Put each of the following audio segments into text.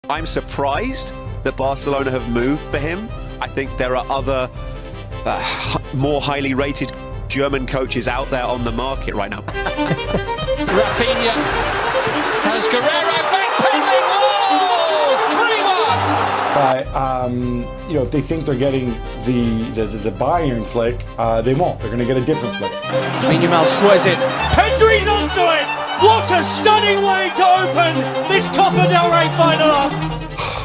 I'm surprised that Barcelona have moved for him. I think there are other more highly rated German coaches out there on the market right now. Rafinha has Guerrero backpedaling. Oh, 3-1. But if they think they're getting the Bayern Flick, they won't. They're going to get a different Flick. Yamal squares it. Pedri's onto it. What a stunning way to open this Copa del Rey final up.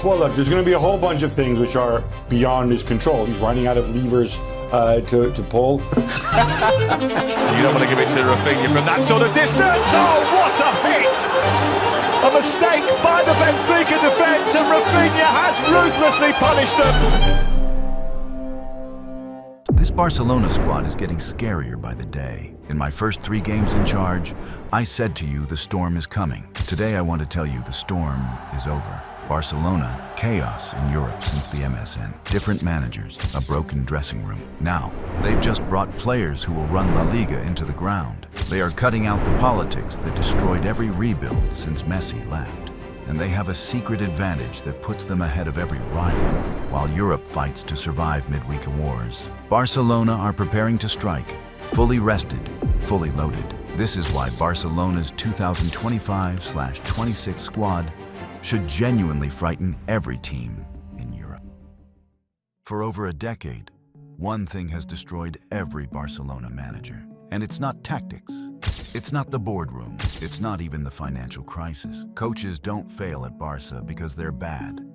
Well, look, there's going to be a whole bunch of things which are beyond his control. He's running out of levers to pull. You don't want to give it to Rafinha from that sort of distance. Oh, what a hit! A mistake by the Benfica defence, and Rafinha has ruthlessly punished them. This Barcelona squad is getting scarier by the day. In my first 3 games in charge, I said to you the storm is coming. Today I want to tell you the storm is over. Barcelona, chaos in Europe since the MSN. Different managers, a broken dressing room. Now, they've just brought players who will run La Liga into the ground. They are cutting out the politics that destroyed every rebuild since Messi left. And they have a secret advantage that puts them ahead of every rival, while Europe fights to survive midweek wars. Barcelona are preparing to strike, fully rested, fully loaded. This is why Barcelona's 2025/26 squad should genuinely frighten every team in Europe. For over a decade, one thing has destroyed every Barcelona manager. And it's not tactics. It's not the boardroom. It's not even the financial crisis. Coaches don't fail at Barca because they're bad.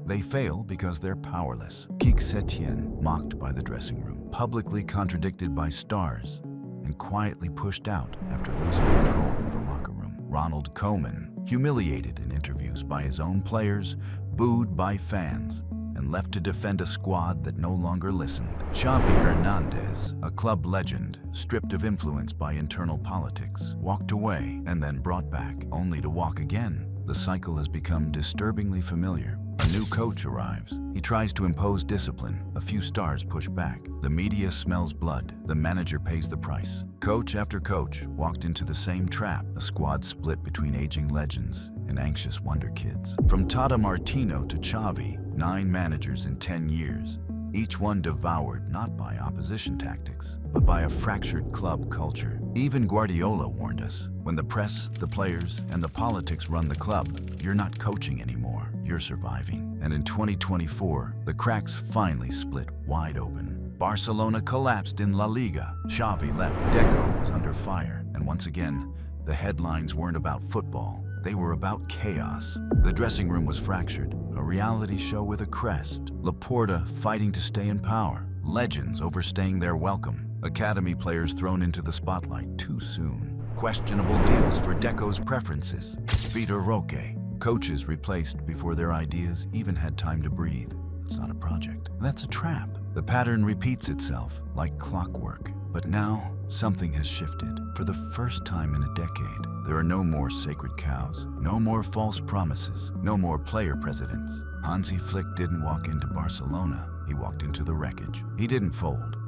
They fail because they're powerless. Quique Setien, mocked by the dressing room, publicly contradicted by stars, and quietly pushed out after losing control of the locker room. Ronald Koeman, humiliated in interviews by his own players, booed by fans, and left to defend a squad that no longer listened. Xavi Hernandez, a club legend, stripped of influence by internal politics, walked away and then brought back, only to walk again. The cycle has become disturbingly familiar. A new coach arrives. He tries to impose discipline. A few stars push back. The media smells blood. The manager pays the price. Coach after coach walked into the same trap. A squad split between aging legends and anxious wonder kids. From Tata Martino to Xavi, 9 managers in 10 years. Each one devoured not by opposition tactics, but by a fractured club culture. Even Guardiola warned us, when the press, the players, and the politics run the club, you're not coaching anymore, you're surviving. And in 2024, the cracks finally split wide open. Barcelona collapsed in La Liga. Xavi left. Deco was under fire. And once again, the headlines weren't about football. They were about chaos. The dressing room was fractured, a reality show with a crest. Laporta fighting to stay in power. Legends overstaying their welcome. Academy players thrown into the spotlight too soon. Questionable deals for Deco's preferences. Vitor Roque. Coaches replaced before their ideas even had time to breathe. That's not a project. That's a trap. The pattern repeats itself like clockwork. But now, something has shifted. For the first time in a decade, there are no more sacred cows, no more false promises, no more player presidents. Hansi Flick didn't walk into Barcelona, he walked into the wreckage. He didn't fold.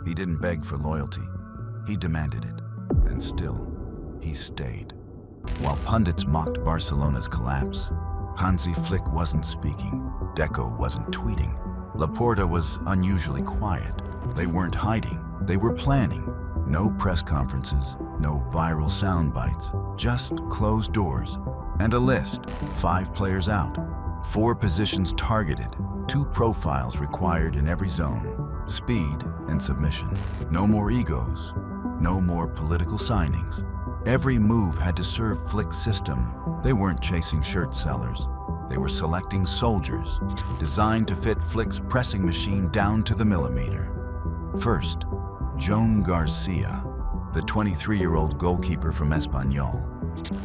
He didn't beg for loyalty. He demanded it. And still, he stayed. While pundits mocked Barcelona's collapse, Hansi Flick wasn't speaking. Deco wasn't tweeting. Laporta was unusually quiet. They weren't hiding. They were planning. No press conferences, no viral sound bites, just closed doors. And a list, 5 players out, 4 positions targeted, 2 profiles required in every zone, speed and submission. No more egos, no more political signings. Every move had to serve Flick's system. They weren't chasing shirt sellers. They were selecting soldiers, designed to fit Flick's pressing machine down to the millimeter. First, Joan García, the 23-year-old goalkeeper from Espanyol.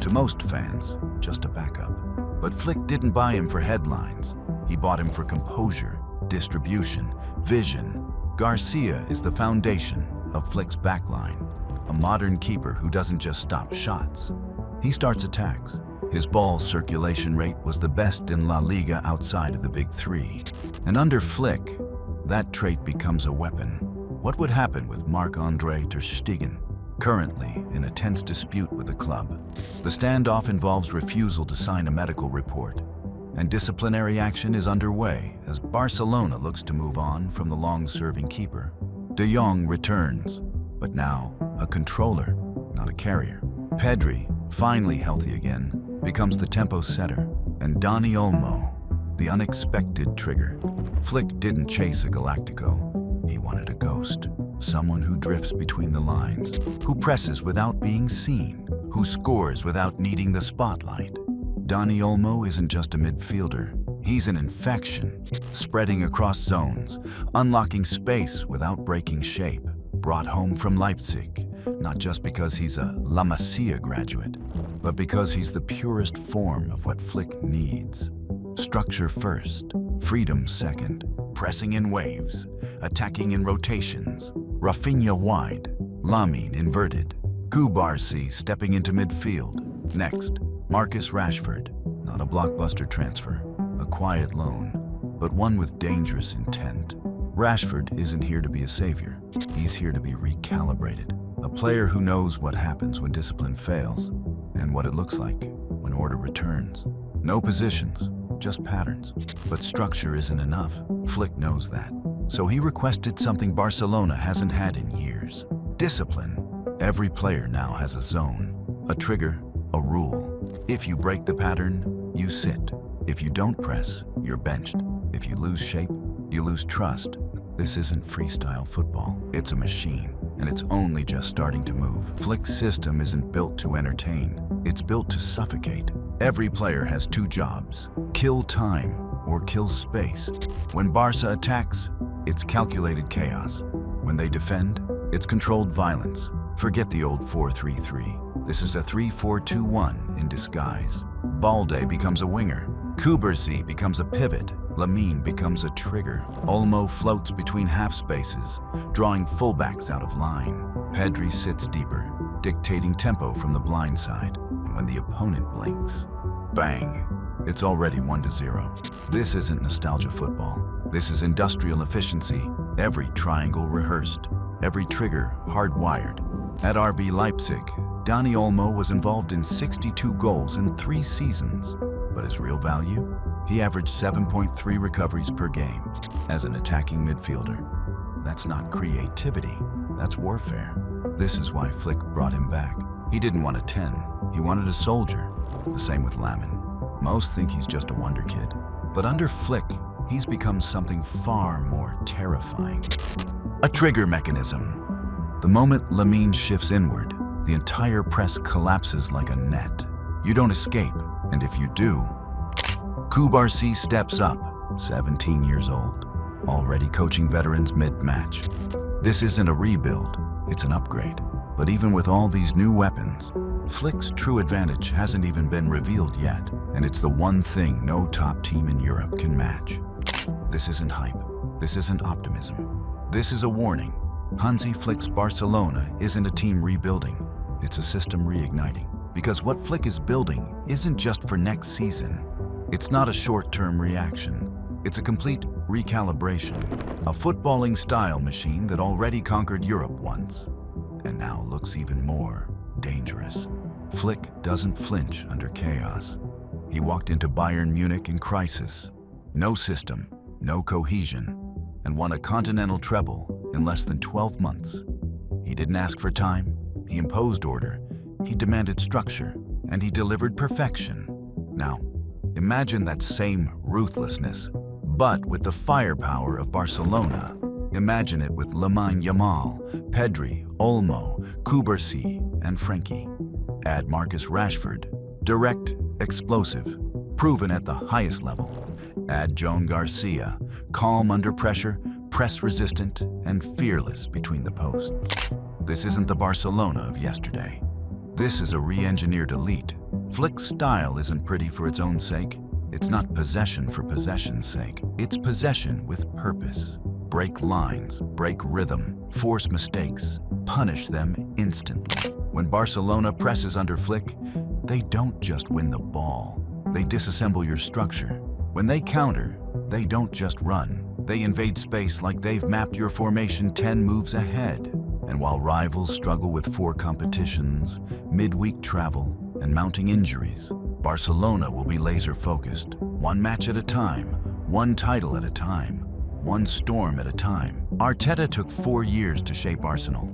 To most fans, just a backup. But Flick didn't buy him for headlines. He bought him for composure, distribution, vision. Garcia is the foundation of Flick's backline, a modern keeper who doesn't just stop shots. He starts attacks. His ball circulation rate was the best in La Liga outside of the big 3. And under Flick, that trait becomes a weapon. What would happen with Marc-Andre ter Stegen, currently in a tense dispute with the club? The standoff involves refusal to sign a medical report. and disciplinary action is underway as Barcelona looks to move on from the long-serving keeper. De Jong returns, but now a controller, not a carrier. Pedri, finally healthy again, becomes the tempo setter, and Dani Olmo, the unexpected trigger. Flick didn't chase a Galactico, he wanted a ghost. Someone who drifts between the lines, who presses without being seen, who scores without needing the spotlight. Dani Olmo isn't just a midfielder, he's an infection, spreading across zones, unlocking space without breaking shape. Brought home from Leipzig, not just because he's a La Masia graduate, but because he's the purest form of what Flick needs. Structure first, freedom second, pressing in waves, attacking in rotations, Rafinha wide, Lamine inverted, García stepping into midfield. Next, Marcus Rashford, not a blockbuster transfer, a quiet loan, but one with dangerous intent. Rashford isn't here to be a savior, he's here to be recalibrated. A player who knows what happens when discipline fails, and what it looks like when order returns. No positions, just patterns. But structure isn't enough. Flick knows that. So he requested something Barcelona hasn't had in years. Discipline. Every player now has a zone, a trigger, a rule. If you break the pattern, you sit. If you don't press, you're benched. If you lose shape, you lose trust. This isn't freestyle football. It's a machine, and it's only just starting to move. Flick's system isn't built to entertain. It's built to suffocate. Every player has two jobs: kill time or kill space. When Barça attacks, it's calculated chaos. When they defend, it's controlled violence. Forget the old 4-3-3. This is a 3-4-2-1 in disguise. Balde becomes a winger. García becomes a pivot. Lamine becomes a trigger. Olmo floats between half spaces, drawing fullbacks out of line. Pedri sits deeper, dictating tempo from the blind side. And when the opponent blinks, bang, it's already 1-0. This isn't nostalgia football. This is industrial efficiency. Every triangle rehearsed, every trigger hardwired. At RB Leipzig, Dani Olmo was involved in 62 goals in 3 seasons. But his real value? He averaged 7.3 recoveries per game. As an attacking midfielder, that's not creativity, that's warfare. This is why Flick brought him back. He didn't want a 10, he wanted a soldier. The same with Lamine. Most think he's just a wonder kid. But under Flick, he's become something far more terrifying. A trigger mechanism. The moment Lamine shifts inward, the entire press collapses like a net. You don't escape, and if you do, García steps up, 17 years old, already coaching veterans mid-match. This isn't a rebuild, it's an upgrade. But even with all these new weapons, Flick's true advantage hasn't even been revealed yet, and it's the one thing no top team in Europe can match. This isn't hype, this isn't optimism. This is a warning. Hansi Flick's Barcelona isn't a team rebuilding, it's a system reigniting. Because what Flick is building isn't just for next season. It's not a short-term reaction. It's a complete recalibration. A footballing style machine that already conquered Europe once, and now looks even more dangerous. Flick doesn't flinch under chaos. He walked into Bayern Munich in crisis. No system, no cohesion, and won a continental treble in less than 12 months. He didn't ask for time, he imposed order, he demanded structure, and he delivered perfection. Now, imagine that same ruthlessness, but with the firepower of Barcelona. Imagine it with Lamine Yamal, Pedri, Olmo, García, and Frenkie. Add Marcus Rashford, direct, explosive, proven at the highest level. Add Joan García, calm under pressure, press-resistant, and fearless between the posts. This isn't the Barcelona of yesterday. This is a re-engineered elite. Flick's style isn't pretty for its own sake. It's not possession for possession's sake. It's possession with purpose. Break lines, break rhythm, force mistakes, punish them instantly. When Barcelona presses under Flick, they don't just win the ball. They disassemble your structure. When they counter, they don't just run. They invade space like they've mapped your formation 10 moves ahead. And while rivals struggle with 4 competitions, midweek travel, and mounting injuries, Barcelona will be laser-focused. One match at a time, one title at a time, one storm at a time. Arteta took 4 years to shape Arsenal.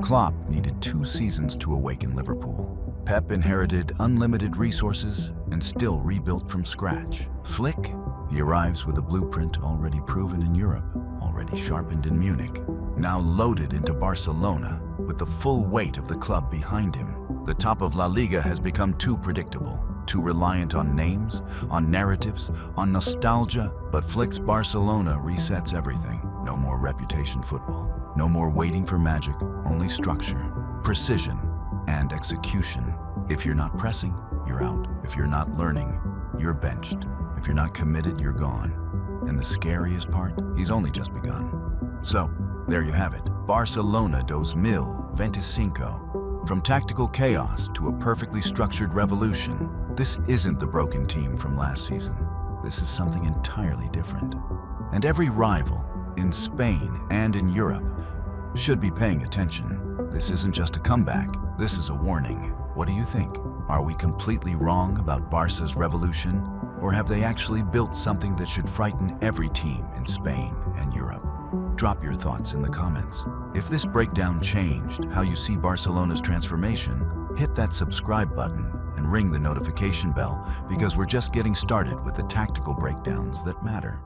Klopp needed 2 seasons to awaken Liverpool. Pep inherited unlimited resources and still rebuilt from scratch. Flick, he arrives with a blueprint already proven in Europe, already sharpened in Munich, now loaded into Barcelona with the full weight of the club behind him. The top of La Liga has become too predictable, too reliant on names, on narratives, on nostalgia, but Flick's Barcelona resets everything. No more reputation football, no more waiting for magic, only structure, precision, and execution. If you're not pressing, you're out. If you're not learning, you're benched. If you're not committed, you're gone. And the scariest part, he's only just begun. So, there you have it. Barcelona 2025. From tactical chaos to a perfectly structured revolution, this isn't the broken team from last season. This is something entirely different. And every rival, in Spain and in Europe, should be paying attention. This isn't just a comeback, this is a warning. What do you think? Are we completely wrong about Barca's revolution? Or have they actually built something that should frighten every team in Spain and Europe? Drop your thoughts in the comments. If this breakdown changed how you see Barcelona's transformation, hit that subscribe button and ring the notification bell, because we're just getting started with the tactical breakdowns that matter.